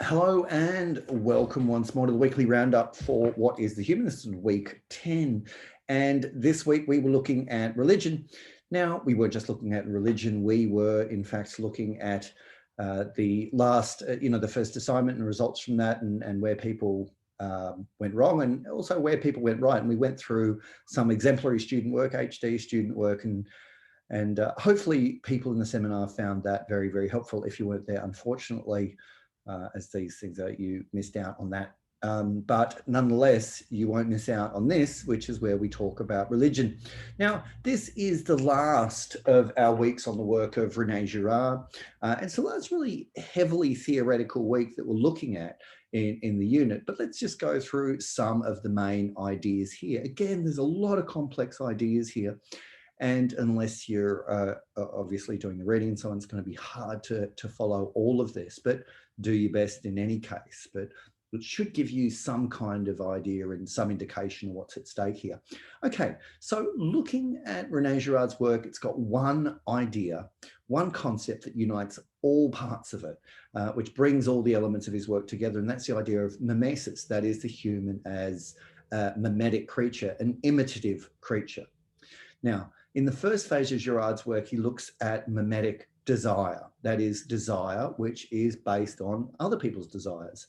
Hello and welcome once more to the weekly roundup for what is the Humanist Week 10. And this week we were looking at religion. Now, we weren't just looking at religion, we were in fact looking at the last, the first assignment and results from that and where people went wrong and also where people went right. And we went through some exemplary student work, HD student work, and hopefully people in the seminar found that very, very helpful. If you weren't there, unfortunately, as these things are, you missed out on that. But nonetheless, you won't miss out on this, which is where we talk about religion. Now, this is the last of our weeks on the work of René Girard. And so that's really heavily theoretical week that we're looking at in the unit. But let's just go through some of the main ideas here. Again, there's a lot of complex ideas here. And unless you're obviously doing the reading and so on, it's going to be hard to follow all of this, but do your best in any case. But it should give you some kind of idea and some indication of what's at stake here. Okay, so looking at René Girard's work, it's got one idea, one concept that unites all parts of it, which brings all the elements of his work together. And that's the idea of mimesis, that is the human as a mimetic creature, an imitative creature. Now, in the first phase of Girard's work, he looks at mimetic desire. That is desire, which is based on other people's desires.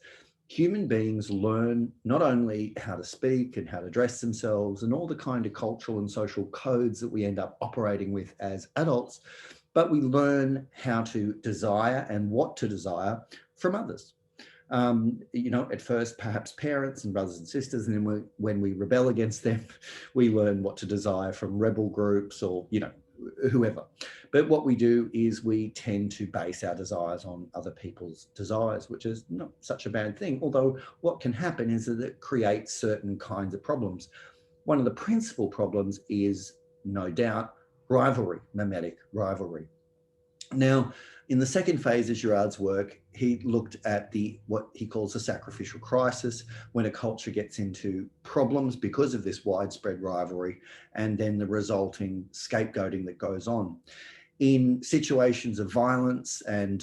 Human beings learn not only how to speak and how to dress themselves and all the kind of cultural and social codes that we end up operating with as adults, but we learn how to desire and what to desire from others. At first, perhaps parents and brothers and sisters, and then when we rebel against them, we learn what to desire from rebel groups or, whoever. But what we do is we tend to base our desires on other people's desires, which is not such a bad thing. Although what can happen is that it creates certain kinds of problems. One of the principal problems is, no doubt, rivalry, mimetic rivalry. Now, in the second phase of Girard's work, he looked at what he calls the sacrificial crisis, when a culture gets into problems because of this widespread rivalry, and then the resulting scapegoating that goes on. In situations of violence and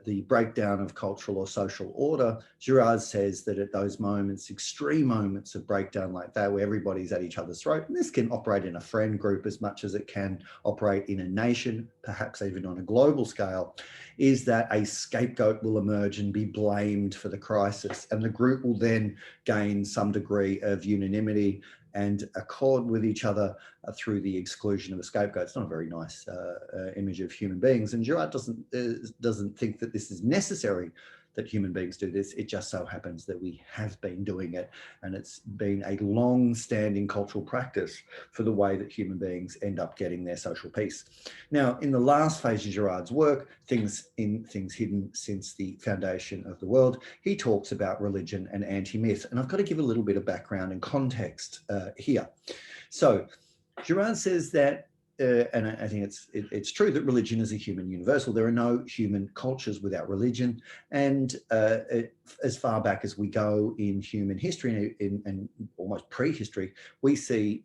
the breakdown of cultural or social order, Girard says that at those moments, extreme moments of breakdown like that, where everybody's at each other's throat, and this can operate in a friend group as much as it can operate in a nation, perhaps even on a global scale, is that a scapegoat will emerge and be blamed for the crisis. And the group will then gain some degree of unanimity and accord with each other through the exclusion of a scapegoat. It's not a very nice image of human beings. And Girard doesn't think that this is necessary, that human beings do this. It just so happens that we have been doing it. And it's been a long-standing cultural practice for the way that human beings end up getting their social peace. Now, in the last phase of Girard's work, Things Hidden Since the Foundation of the World, he talks about religion and anti-myth. And I've got to give a little bit of background and context here. So Girard says that, and I think it's true, that religion is a human universal. There are no human cultures without religion. And as far back as we go in human history and almost prehistory, we see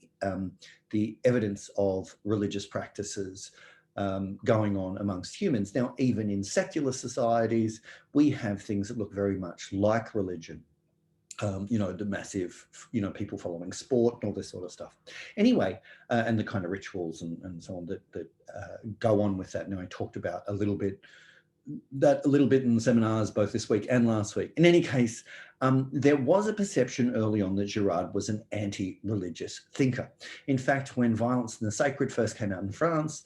the evidence of religious practices going on amongst humans. Now, even in secular societies, we have things that look very much like religion. The massive, people following sport and all this sort of stuff. Anyway, and the kind of rituals and so on that go on with that. Now, I talked about a little bit in the seminars, both this week and last week. In any case, there was a perception early on that Girard was an anti-religious thinker. In fact, when Violence and the Sacred first came out in France,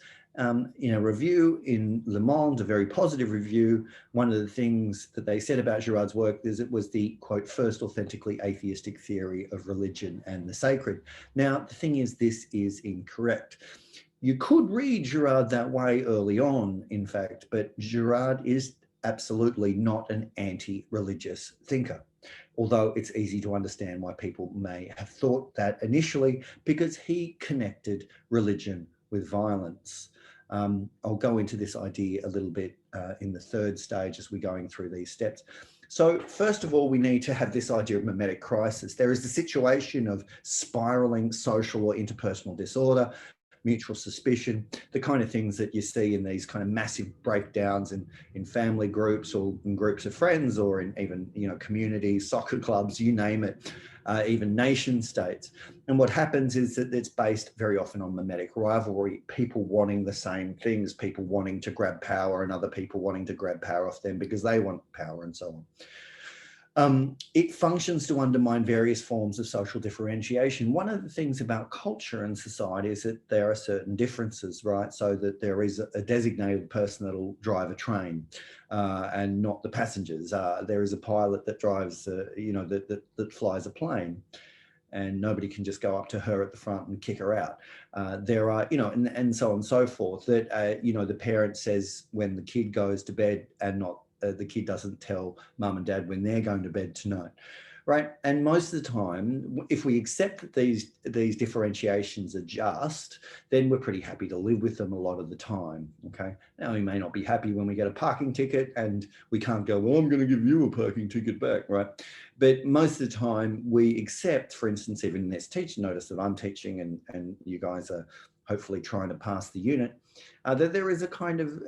in a review in Le Monde, a very positive review, one of the things that they said about Girard's work is it was the, quote, first authentically atheistic theory of religion and the sacred. Now, the thing is, this is incorrect. You could read Girard that way early on, in fact, but Girard is absolutely not an anti-religious thinker, although it's easy to understand why people may have thought that initially, because he connected religion with violence. I'll go into this idea a little bit in the third stage as we're going through these steps. So first of all, we need to have this idea of mimetic crisis. There is the situation of spiraling social or interpersonal disorder, mutual suspicion, the kind of things that you see in these kind of massive breakdowns in family groups or in groups of friends or in even, communities, soccer clubs, you name it, even nation states. And what happens is that it's based very often on mimetic rivalry, people wanting the same things, people wanting to grab power and other people wanting to grab power off them because they want power and so on. It functions to undermine various forms of social differentiation. One of the things about culture and society is that there are certain differences, right? So that there is a designated person that'll drive a train and not the passengers. There is a pilot that drives, that flies a plane, and nobody can just go up to her at the front and kick her out. There are, and so on and so forth, that, the parent says when the kid goes to bed and not the kid doesn't tell mum and dad when they're going to bed tonight, right? And most of the time, if we accept that these differentiations are just, then we're pretty happy to live with them a lot of the time, okay? Now, we may not be happy when we get a parking ticket and we can't go, well, I'm going to give you a parking ticket back, right? But most of the time we accept, for instance, even in this teaching notice that I'm teaching and you guys are hopefully trying to pass the unit, that there is a kind of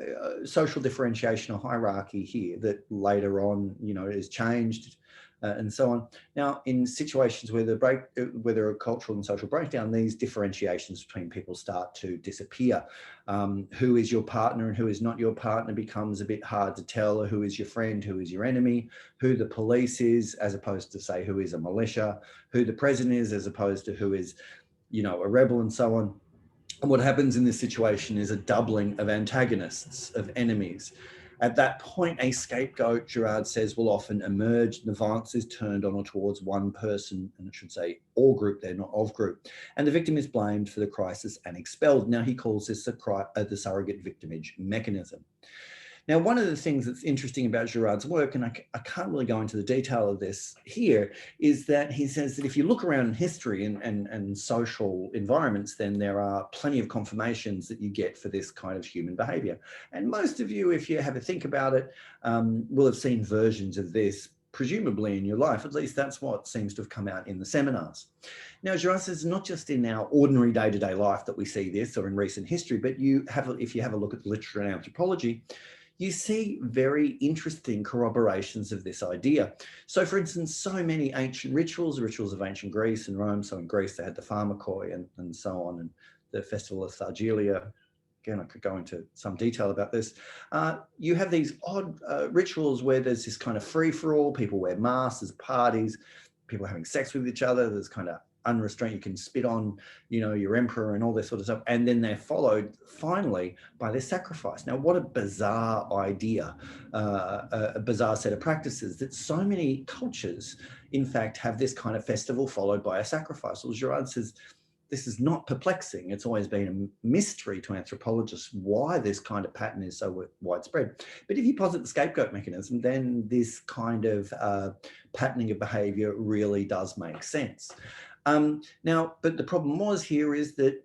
social differentiation or hierarchy here that later on, is changed and so on. Now, in situations where where there are cultural and social breakdown, these differentiations between people start to disappear. Who is your partner and who is not your partner becomes a bit hard to tell. Who is your friend, who is your enemy, who the police is, as opposed to say who is a militia, who the president is, as opposed to who is, a rebel and so on. And what happens in this situation is a doubling of antagonists, of enemies. At that point, a scapegoat, Girard says, will often emerge. The violence is turned on or towards one person, and it should say or group there, not of group. And the victim is blamed for the crisis and expelled. Now, he calls this the surrogate victimage mechanism. Now, one of the things that's interesting about Girard's work, and I can't really go into the detail of this here, is that he says that if you look around in history and social environments, then there are plenty of confirmations that you get for this kind of human behavior. And most of you, if you have a think about it, will have seen versions of this presumably in your life. At least that's what seems to have come out in the seminars. Now, Girard says not just in our ordinary day-to-day life that we see this or in recent history, but if you have a look at literature and anthropology, you see very interesting corroborations of this idea. So, for instance, so many ancient rituals of ancient Greece and Rome. So in Greece, they had the pharmakoi and so on, and the festival of Thargelia. Again, I could go into some detail about this. You have these odd rituals where there's this kind of free-for-all. People wear masks, there's parties, people having sex with each other. There's kind of unrestrained, you can spit on, your emperor and all this sort of stuff. And then they're followed finally by their sacrifice. Now, what a bizarre idea, a bizarre set of practices that so many cultures, in fact, have this kind of festival followed by a sacrifice. Well, Girard says, this is not perplexing. It's always been a mystery to anthropologists why this kind of pattern is so widespread. But if you posit the scapegoat mechanism, then this kind of patterning of behavior really does make sense. Now, but the problem was here is I'll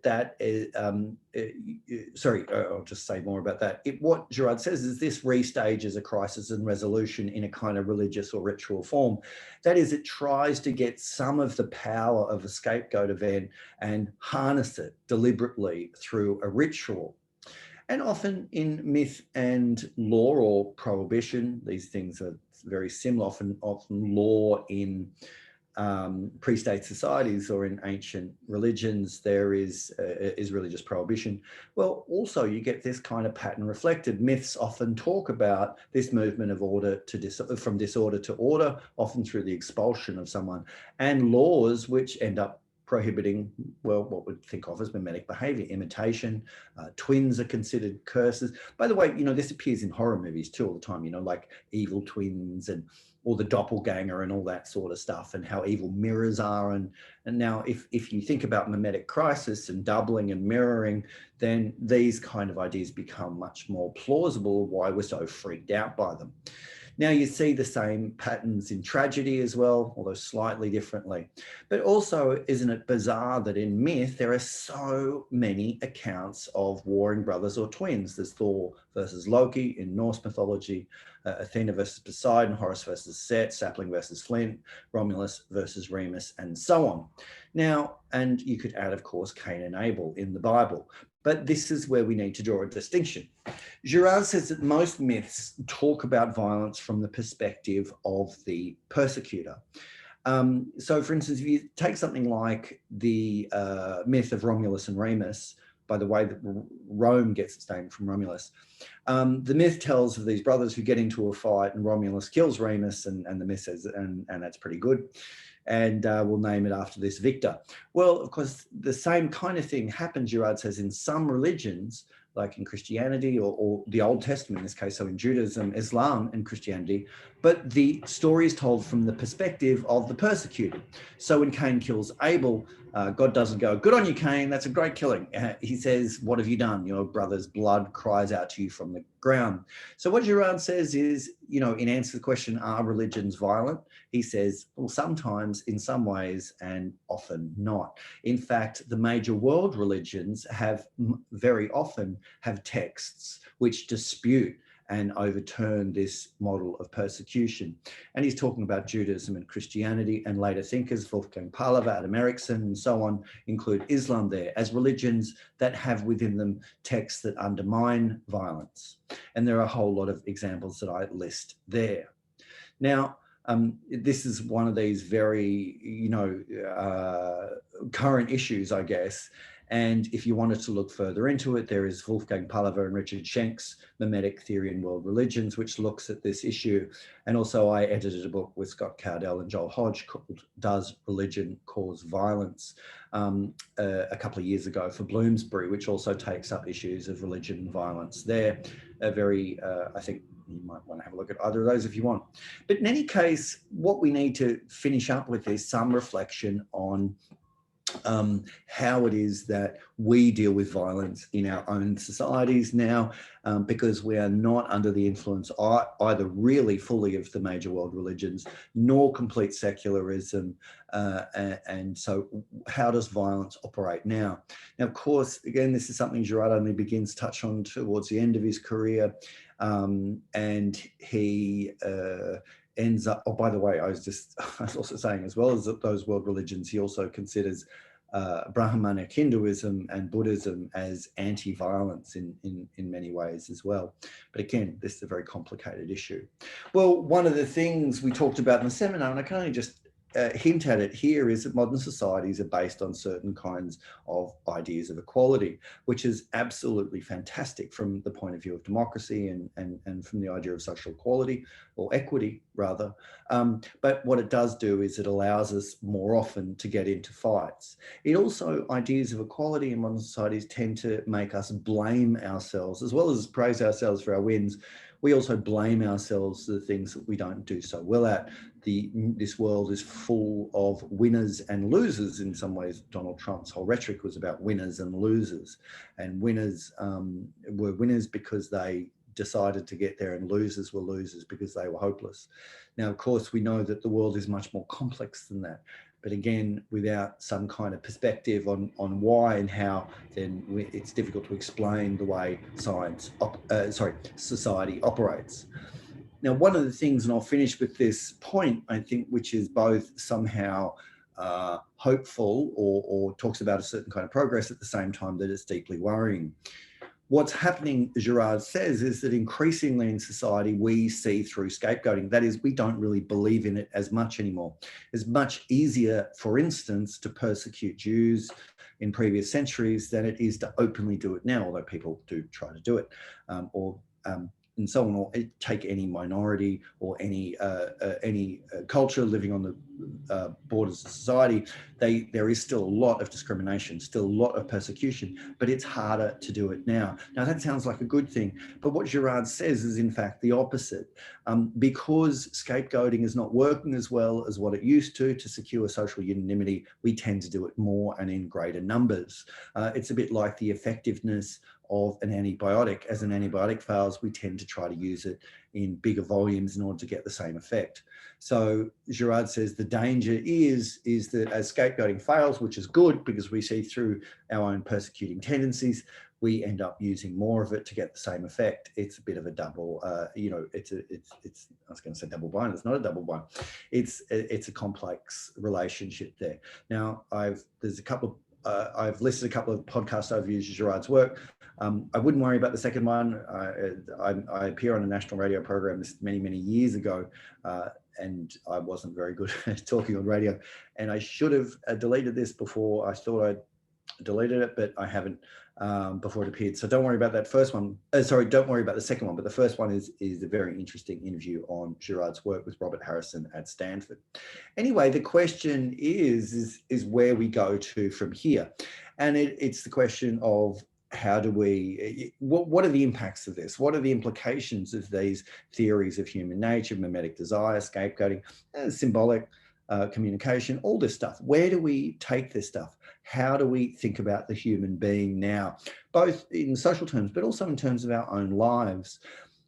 just say more about that. What Girard says is this restages a crisis and resolution in a kind of religious or ritual form. That is, it tries to get some of the power of a scapegoat event and harness it deliberately through a ritual. And often in myth and law or prohibition, these things are very similar, often law in pre-state societies or in ancient religions, there is religious prohibition. Well, also you get this kind of pattern reflected. Myths often talk about this movement of order to from disorder to order, often through the expulsion of someone, and laws which end up prohibiting, well, what we'd think of as mimetic behavior, imitation. Twins are considered curses. By the way, this appears in horror movies too all the time, like evil twins and or the doppelganger and all that sort of stuff, and how evil mirrors are. And now if you think about mimetic crisis and doubling and mirroring, then these kind of ideas become much more plausible why we're so freaked out by them. Now you see the same patterns in tragedy as well, although slightly differently. But also, isn't it bizarre that in myth, there are so many accounts of warring brothers or twins? There's Thor versus Loki in Norse mythology, Athena versus Poseidon, Horus versus Set, Sapling versus Flint, Romulus versus Remus, and so on. Now, and you could add, of course, Cain and Abel in the Bible. But this is where we need to draw a distinction. Girard says that most myths talk about violence from the perspective of the persecutor. So, for instance, if you take something like the myth of Romulus and Remus, by the way that Rome gets its name from Romulus, the myth tells of these brothers who get into a fight and Romulus kills Remus, and the myth says, and that's pretty good. And we'll name it after this victor. Well, of course, the same kind of thing happens, Girard says, in some religions, like in Christianity or the Old Testament in this case, so in Judaism, Islam, and Christianity, but the story is told from the perspective of the persecuted. So when Cain kills Abel, God doesn't go, "Good on you, Cain, that's a great killing." He says, "What have you done? Your brother's blood cries out to you from the ground." So what Girard says is, in answer to the question, are religions violent? He says, well, sometimes, in some ways, and often not. In fact, the major world religions very often have texts which dispute and overturn this model of persecution. And he's talking about Judaism and Christianity, and later thinkers, Wolfgang Pahlava, Adam Erickson, and so on, include Islam there as religions that have within them texts that undermine violence. And there are a whole lot of examples that I list there. Now, this is one of these very, current issues, I guess. And if you wanted to look further into it, there is Wolfgang Pahlava and Richard Schenk's Mimetic Theory in World Religions, which looks at this issue. And also I edited a book with Scott Cowdell and Joel Hodge called Does Religion Cause Violence? A couple of years ago for Bloomsbury, which also takes up issues of religion and violence there. I think you might want to have a look at either of those if you want. But in any case, what we need to finish up with is some reflection on how it is that we deal with violence in our own societies now, because we are not under the influence either really fully of the major world religions, nor complete secularism. And so how does violence operate now? Now, of course, again, this is something Girard only begins to touch on towards the end of his career. And he ends up, oh, by the way, I was also saying, as well as those world religions, he also considers Brahmanic Hinduism and Buddhism as anti-violence in many ways as well. But again, this is a very complicated issue. Well, one of the things we talked about in the seminar, and I can only just hint at it here, is that modern societies are based on certain kinds of ideas of equality, which is absolutely fantastic from the point of view of democracy and from the idea of social equality, or equity rather. But what it does do is it allows us more often to get into fights. It also, ideas of equality in modern societies tend to make us blame ourselves, as well as praise ourselves for our wins. We also blame ourselves for the things that we don't do so well at. This world is full of winners and losers in some ways. Donald Trump's whole rhetoric was about winners and losers. And winners were winners because they decided to get there, and losers were losers because they were hopeless. Now, of course, we know that the world is much more complex than that. But again, without some kind of perspective on why and how, then it's difficult to explain the way society operates. Now, one of the things, and I'll finish with this point, I think, which is both somehow hopeful or talks about a certain kind of progress at the same time that it's deeply worrying. What's happening, Girard says, is that increasingly in society, we see through scapegoating. That is, we don't really believe in it as much anymore. It's much easier, for instance, to persecute Jews in previous centuries than it is to openly do it now, although people do try to do it, and so on, or take any minority or any culture living on the borders of society. There is still a lot of discrimination, still a lot of persecution, but it's harder to do it now. Now, that sounds like a good thing, but what Girard says is in fact the opposite. Because scapegoating is not working as well as what it used to secure social unanimity, we tend to do it more and in greater numbers. It's a bit like the effectiveness of an antibiotic. As an antibiotic fails, we tend to try to use it in bigger volumes in order to get the same effect. So Girard says the danger is that as scapegoating fails, which is good because we see through our own persecuting tendencies, we end up using more of it to get the same effect. It's a bit of a double, it's I was going to say double bind. It's not a double bind. It's a complex relationship there. Now, I've listed a couple of podcast overviews of Girard's work. I wouldn't worry about the second one. I appear on a national radio program many years ago, and I wasn't very good at talking on radio. And I should have deleted this before. I thought I'd deleted it, but I haven't before it appeared. So don't worry about that first one. Don't worry about the second one. But the first one is a very interesting interview on Girard's work with Robert Harrison at Stanford. Anyway, the question is where we go to from here. And it's the question of how do we, what are the impacts of this? What are the implications of these theories of human nature, mimetic desire, scapegoating, symbolic communication, all this stuff? Where do we take this stuff? How do we think about the human being now, both in social terms, but also in terms of our own lives?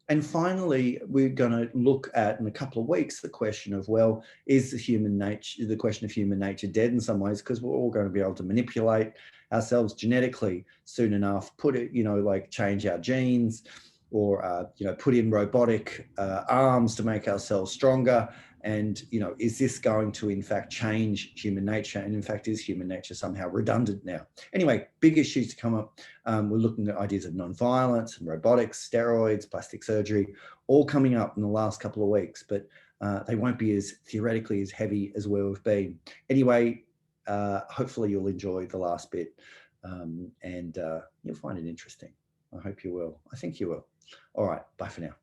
And finally, we're going to look at, in a couple of weeks, the question of, well, is the question of human nature dead in some ways? Because we're all going to be able to manipulate ourselves genetically soon enough, change our genes, or put in robotic arms to make ourselves stronger. And is this going to in fact change human nature? And in fact, is human nature somehow redundant now? Anyway, big issues to come up. We're looking at ideas of non-violence and robotics, steroids, plastic surgery, all coming up in the last couple of weeks, but they won't be as theoretically as heavy as where we've been. Anyway, hopefully you'll enjoy the last bit, and you'll find it interesting. I hope you will. I think you will. All right, bye for now.